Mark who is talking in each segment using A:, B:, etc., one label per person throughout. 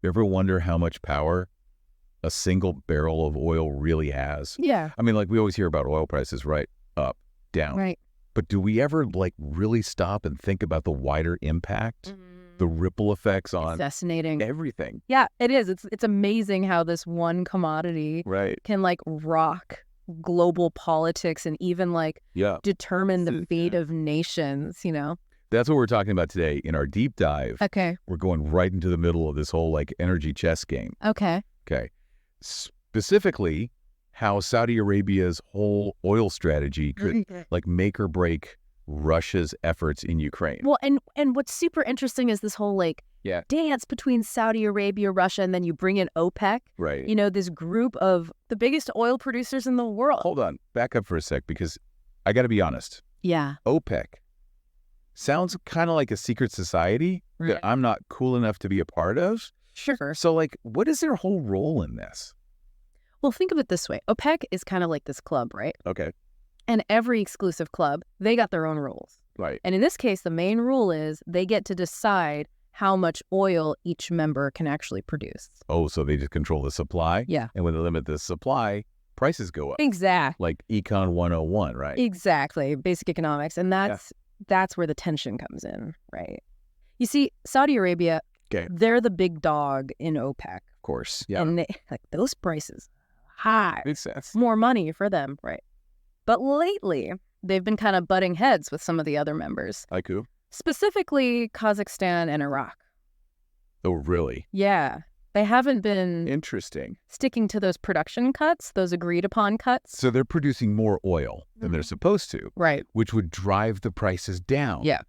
A: You ever wonder how much power a single barrel of oil really has?
B: Yeah.
A: I mean, like, we always hear about oil prices, right? Up, down.
B: Right.
A: But do we ever, like, really stop and think about the wider impact, the ripple effects
B: It's
A: on
B: fascinating.
A: everything?
B: Yeah, it is. It's amazing how this one commodity
A: Right.
B: can like rock global politics and even like
A: Yeah.
B: determine the fate of nations,
A: That's what we're talking about today in our deep dive.
B: Okay.
A: We're going right into the middle of this whole, like, energy chess game.
B: Okay.
A: Okay. Specifically, how Saudi Arabia's whole oil strategy could, like, make or break Russia's efforts in Ukraine.
B: Well, and what's super interesting is this whole like dance between Saudi Arabia, Russia, and then you bring in OPEC.
A: Right.
B: This group of the biggest oil producers in the world.
A: Hold on. Back up for a sec, because I got to be honest.
B: Yeah.
A: OPEC sounds kind of like a secret society that I'm not cool enough to be a part of.
B: Sure.
A: So, like, what is their whole role in this?
B: Well, think of it this way. OPEC is kind of like this club, right?
A: Okay.
B: And every exclusive club, they got their own rules.
A: Right.
B: And in this case, the main rule is they get to decide how much oil each member can actually produce.
A: Oh, so they just control the supply?
B: Yeah.
A: And when they limit the supply, prices go up.
B: Exactly.
A: Like Econ 101, right?
B: Exactly. Basic economics. And that's where the tension comes in, right? You see, Saudi Arabia, they're the big dog in OPEC.
A: Of course. Yeah.
B: And those prices, high.
A: Makes sense.
B: More money for them, right? But lately, they've been kind of butting heads with some of the other members.
A: Like who?
B: Specifically, Kazakhstan and Iraq.
A: Oh, really?
B: Yeah. They haven't been
A: interesting
B: sticking to those production cuts, those agreed upon cuts.
A: So they're producing more oil than they're supposed to.
B: Right.
A: Which would drive the prices down.
B: Yeah.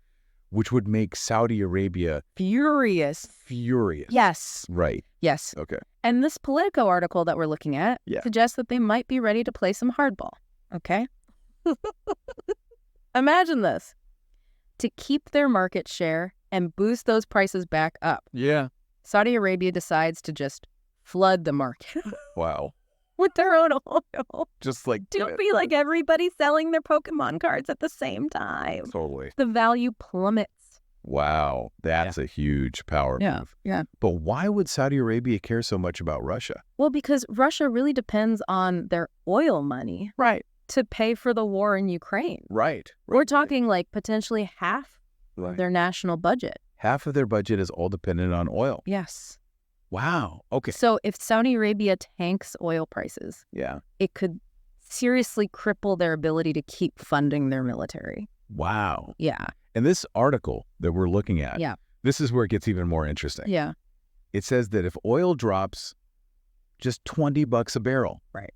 A: Which would make Saudi Arabia
B: furious. Yes.
A: Right.
B: Yes.
A: Okay.
B: And this Politico article that we're looking at suggests that they might be ready to play some hardball. Okay? Imagine this. To keep their market share and boost those prices back up.
A: Yeah.
B: Saudi Arabia decides to just flood the market.
A: Wow.
B: With their own oil.
A: Just like...
B: Don't be like everybody selling their Pokemon cards at the same time.
A: Totally.
B: The value plummets.
A: Wow. That's a huge power move.
B: Yeah.
A: But why would Saudi Arabia care so much about Russia?
B: Well, because Russia really depends on their oil money.
A: Right.
B: To pay for the war in Ukraine.
A: Right.
B: We're talking like potentially half of their national budget.
A: Half of their budget is all dependent on oil.
B: Yes.
A: Wow. Okay.
B: So if Saudi Arabia tanks oil prices, it could seriously cripple their ability to keep funding their military.
A: Wow.
B: Yeah.
A: And this article that we're looking at, this is where it gets even more interesting.
B: Yeah.
A: It says that if oil drops just $20 a barrel,
B: right,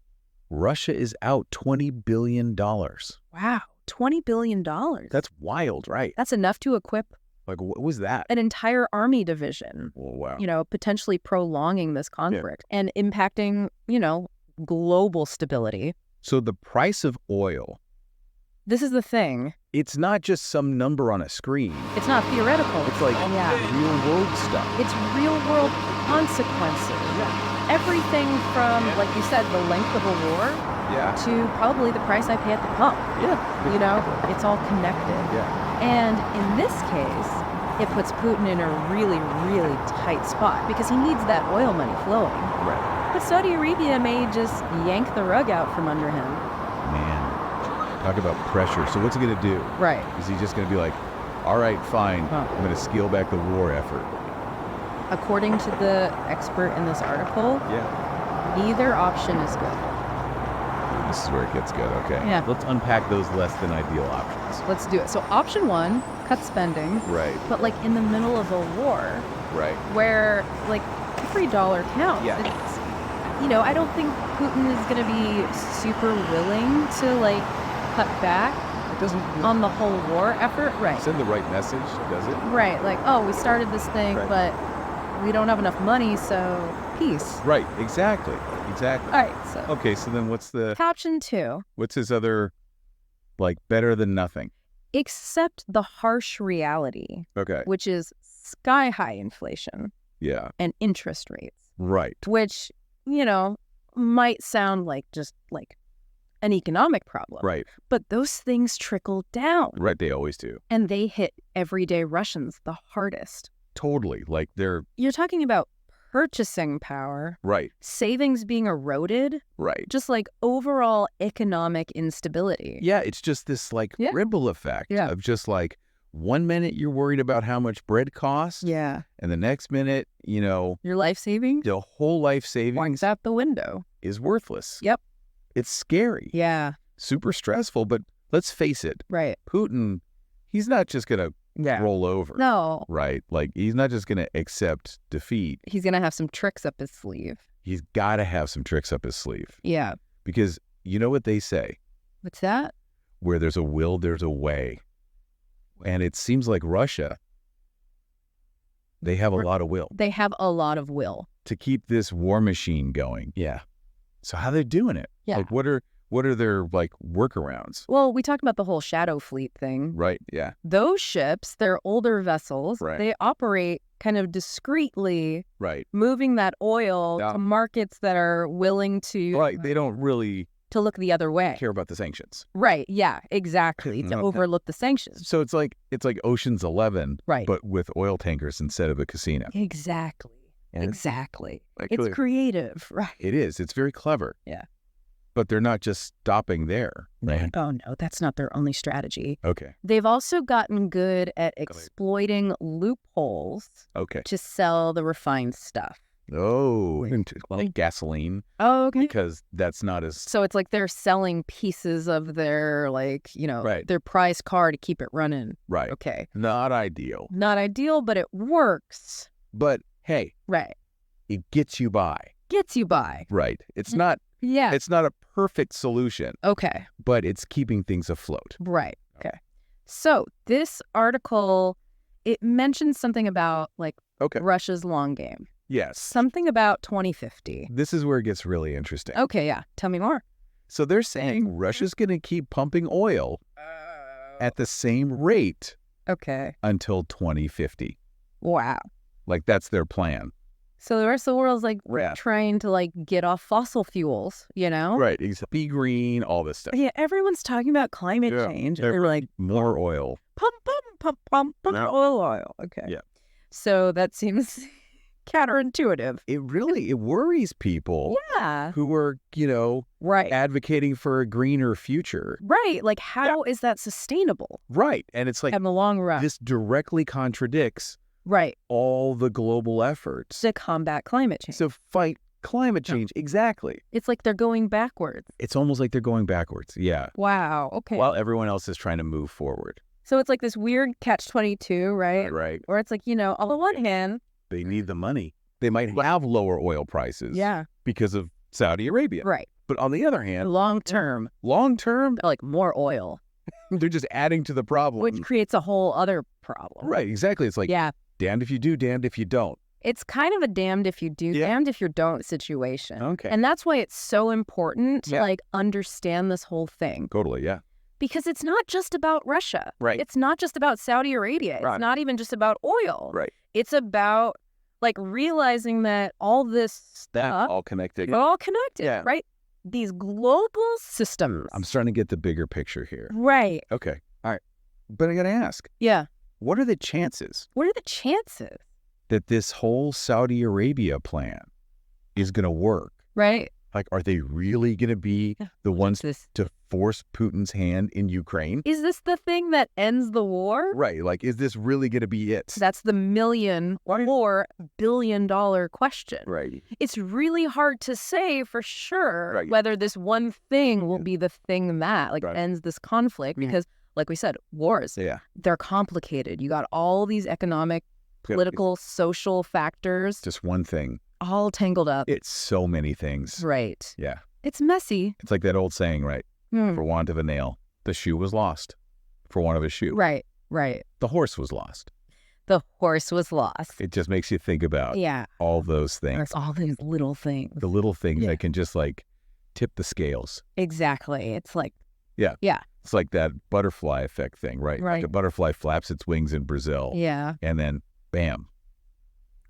A: Russia is out $20 billion.
B: Wow. $20 billion.
A: That's wild, right?
B: That's enough to equip.
A: Like, what was that?
B: An entire army division.
A: Oh, wow.
B: Potentially prolonging this conflict and impacting, global stability.
A: So the price of oil.
B: This is the thing.
A: It's not just some number on a screen.
B: It's not theoretical.
A: It's like real world stuff.
B: It's real world consequences.
A: Yeah.
B: Everything from, like you said, the length of a war to probably the price I pay at the pump.
A: Yeah.
B: It's all connected.
A: Yeah.
B: And in this case, it puts Putin in a really, really tight spot because he needs that oil money flowing.
A: Right.
B: But Saudi Arabia may just yank the rug out from under him.
A: Man, talk about pressure. So what's he going to do?
B: Right.
A: Is he just going to be like, all right, fine, I'm going to scale back the war effort?
B: According to the expert in this article, neither option is good.
A: This is where it gets good. Okay.
B: Yeah.
A: Let's unpack those less than ideal options.
B: Let's do it. So option one, cut spending.
A: Right.
B: But like in the middle of a war.
A: Right.
B: Where like every dollar counts.
A: Yeah.
B: It's, I don't think Putin is going to be super willing to like cut back on the whole war effort. Right.
A: Send the right message, does it?
B: Right. Like, oh, we started this thing, but we don't have enough money, so peace.
A: Right. Exactly. All
B: right. So.
A: Okay. So then what's the...
B: Option two.
A: What's his other, like, better than nothing?
B: Accept the harsh reality.
A: Okay.
B: Which is sky high inflation.
A: Yeah.
B: And interest rates.
A: Right.
B: Which, might sound like just like an economic problem.
A: Right.
B: But those things trickle down.
A: Right. They always do.
B: And they hit everyday Russians the hardest.
A: Totally. Like
B: You're talking about purchasing power,
A: Right.
B: savings being eroded,
A: Right.
B: just like overall economic instability.
A: Yeah, it's just this like
B: Yeah.
A: ripple effect
B: Yeah.
A: of just like 1 minute you're worried about how much bread costs,
B: Yeah.
A: and the next minute,
B: Your life savings
A: the whole life
B: points
A: savings
B: out the window.
A: is worthless.
B: Yep.
A: It's scary.
B: Yeah.
A: Super stressful, but let's face it,
B: Right.
A: Putin, he's not just going to
B: Yeah.
A: roll over.
B: No.
A: Right? Like, he's not just going to accept defeat.
B: He's going to have some tricks up his sleeve.
A: He's got to have some tricks up his sleeve.
B: Yeah.
A: Because you know what they say?
B: What's that?
A: Where there's a will, there's a way. And it seems like Russia, they have a lot of will
B: They have a lot of will.
A: to keep this war machine going. Yeah. So how are they doing it?
B: Yeah.
A: Like, what are their like workarounds?
B: Well, we talked about the whole shadow fleet thing.
A: Right. Yeah.
B: Those ships, they're older vessels.
A: Right.
B: They operate kind of discreetly,
A: Right.
B: moving that oil
A: Yeah.
B: to markets that are willing to
A: Right. They don't really
B: to look the other way.
A: care about the sanctions.
B: Right. Yeah, exactly. To
A: Okay.
B: overlook the sanctions.
A: So it's like Ocean's 11,
B: Right.
A: but with oil tankers instead of a casino.
B: Exactly.
A: And
B: Exactly.
A: actually,
B: It's creative. Right.
A: it is. It's very clever.
B: Yeah.
A: But they're not just stopping there. Right.
B: Oh, no, that's not their only strategy.
A: Okay.
B: They've also gotten good at exploiting loopholes
A: Okay.
B: to sell the refined stuff.
A: Oh, like gasoline,
B: Oh, okay.
A: because that's not as
B: So it's like they're selling pieces of their, like,
A: Right.
B: their prize car to keep it running.
A: right.
B: Okay.
A: Not ideal.
B: Not ideal, but it works.
A: But hey,
B: Right.
A: it gets you by.
B: Gets you by.
A: Right. It's
B: Mm.
A: not
B: Yeah.
A: it's not a perfect solution,
B: Okay.
A: but it's keeping things afloat.
B: Right. Okay. So this article, it mentions something about like
A: Okay.
B: Russia's long game.
A: Yes.
B: Something about 2050.
A: This is where it gets really interesting.
B: Okay, yeah. Tell me more.
A: So they're saying Russia's going to keep pumping oil at the same rate
B: Okay.
A: until 2050.
B: Wow.
A: Like, that's their plan.
B: So the rest of the world's like
A: Yeah.
B: trying to like get off fossil fuels, you know?
A: Right. Be green, all this stuff.
B: Yeah, everyone's talking about climate
A: Yeah.
B: change.
A: They're-
B: They're like,
A: More oil.
B: pump,
A: No.
B: oil. Okay.
A: Yeah.
B: So that seems counterintuitive.
A: It worries people
B: Yeah.
A: who are,
B: Right.
A: advocating for a greener future.
B: Right. Like, how is that sustainable
A: Right. And it's like,
B: in the long run?
A: this directly contradicts
B: Right.
A: all the global efforts
B: To combat climate change.
A: to fight climate change. Exactly.
B: It's like they're going backwards.
A: It's almost like they're going backwards. Yeah.
B: Wow. Okay.
A: While everyone else is trying to move forward.
B: So it's like this weird catch-22, right?
A: Right.
B: Where it's like, on the one hand,
A: They need the money. They might have lower oil prices
B: yeah,
A: because of Saudi Arabia.
B: right.
A: But on the other hand,
B: Long term,
A: long term,
B: like more oil,
A: they're just adding to the problem.
B: which creates a whole other problem.
A: Right. Exactly. It's like,
B: Yeah.
A: damned if you do, damned if you don't.
B: It's kind of a damned if you do,
A: Yeah.
B: damned if you don't situation.
A: Okay.
B: And that's why it's so important to
A: Yeah.
B: like understand this whole thing.
A: Totally. Yeah.
B: Because it's not just about Russia.
A: Right.
B: It's not just about Saudi Arabia.
A: Right.
B: It's not even just about oil.
A: Right.
B: It's about like realizing that all this
A: That
B: stuff
A: all connected.
B: are all connected,
A: Yeah.
B: right? These global systems.
A: I'm starting to get the bigger picture here.
B: Right.
A: Okay. All right. But I got to ask,
B: Yeah.
A: what are the chances
B: What are the chances?
A: that this whole Saudi Arabia plan is going to work?
B: Right.
A: Like, are they really going to be the ones to force Putin's hand in Ukraine?
B: Is this the thing that ends the war?
A: Right. Like, is this really going to be it?
B: That's the million or billion-dollar question.
A: Right.
B: It's really hard to say for sure
A: Right.
B: whether this one thing will be the thing that
A: Right.
B: ends this conflict
A: Yeah.
B: because, like we said, wars,
A: Yeah.
B: they're complicated. You got all these economic, political, social factors
A: Just one thing.
B: all tangled up.
A: It's so many things.
B: Right.
A: Yeah.
B: It's messy.
A: It's like that old saying, right?
B: Hmm.
A: For want of a nail, the shoe was lost. For want of a shoe,
B: Right. Right.
A: the horse was lost.
B: The horse was lost.
A: It just makes you think about
B: Yeah.
A: all those things.
B: There's all these little things.
A: The little things
B: Yeah.
A: that can just like tip the scales.
B: Exactly. It's like,
A: It's like that butterfly effect thing, right?
B: Right.
A: The butterfly flaps its wings in Brazil
B: yeah,
A: and then bam,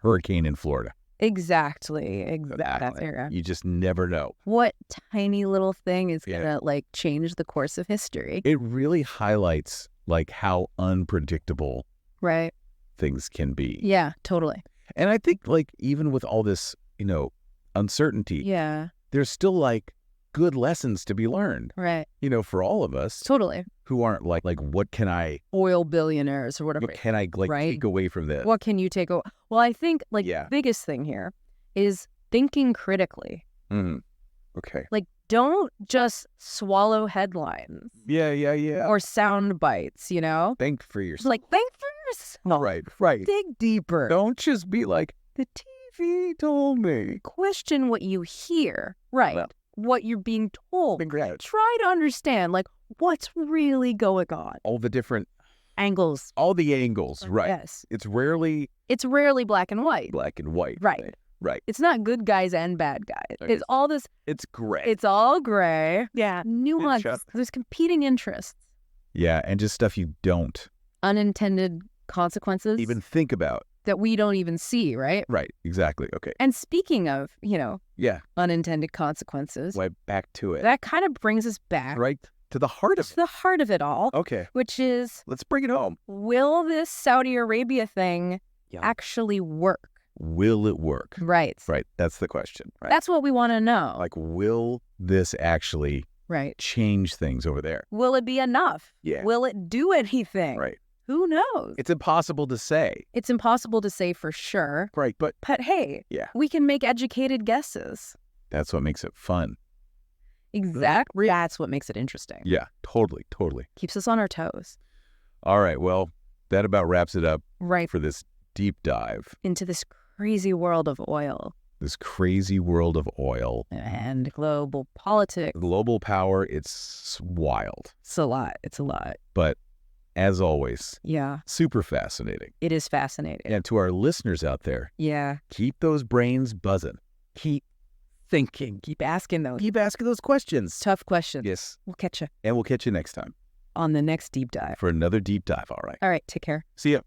A: hurricane in Florida.
B: exactly. Exactly.
A: You just never know.
B: What tiny little thing is
A: Yeah.
B: gonna like change the course of history?
A: It really highlights like how unpredictable
B: Right.
A: things can be.
B: Yeah, totally.
A: And I think like even with all this, uncertainty,
B: Yeah.
A: there's still like good lessons to be learned,
B: Right.
A: for all of us
B: Totally.
A: who aren't like what can I
B: Oil billionaires or whatever.
A: what can I like
B: Right.
A: take away from this?
B: What can you take away? Well, I think like
A: Yeah.
B: the biggest thing here is thinking critically.
A: Mm. Okay.
B: Like, don't just swallow headlines
A: Yeah.
B: or sound bites,
A: Think for yourself.
B: Like, think for yourself.
A: Right.
B: Dig deeper.
A: Don't just be like, the TV told me.
B: Question what you hear. Right.
A: Well,
B: what you're being told.
A: Congrats.
B: Try to understand, like, what's really going on.
A: All the different,
B: Angles.
A: all the angles, right.
B: Yes.
A: It's rarely
B: It's rarely black and white.
A: black and white.
B: Right.
A: Right.
B: It's not good guys and bad guys.
A: Okay.
B: It's all this.
A: It's gray.
B: It's all gray. Yeah. Nuance.
A: Just-
B: There's competing interests.
A: Yeah, and just stuff you don't
B: Unintended consequences
A: even think about.
B: that we don't even see, right?
A: Right, exactly. Okay.
B: And speaking of,
A: Yeah,
B: unintended consequences,
A: way back to it.
B: that kind of brings us back
A: Right to the heart of
B: to
A: it.
B: the heart of it all,
A: Okay,
B: which is,
A: let's bring it home.
B: will this Saudi Arabia thing actually work?
A: Will it work?
B: Right.
A: Right, that's the question. Right.
B: That's what we want to know.
A: Like, will this actually
B: Right.
A: change things over there?
B: Will it be enough?
A: Yeah.
B: Will it do anything?
A: Right.
B: Who knows?
A: It's impossible to say.
B: It's impossible to say for sure.
A: Right, but
B: But hey,
A: yeah,
B: we can make educated guesses.
A: that's what makes it fun.
B: Exactly. That's what makes it interesting.
A: Yeah, totally.
B: Keeps us on our toes.
A: All right, well, that about wraps it up
B: Right.
A: for this deep dive.
B: Into this crazy world of oil
A: This crazy world of oil.
B: and global politics.
A: Global power, it's wild.
B: It's a lot. It's a lot.
A: But as always,
B: Yeah.
A: super fascinating.
B: It is fascinating.
A: And to our listeners out there,
B: Yeah.
A: keep those brains buzzing.
B: Keep thinking. Keep asking those
A: Keep asking those questions.
B: tough questions.
A: Yes.
B: We'll catch you
A: And we'll catch you next time
B: on the next deep dive.
A: for another deep dive. All right.
B: All right. Take care.
A: See ya.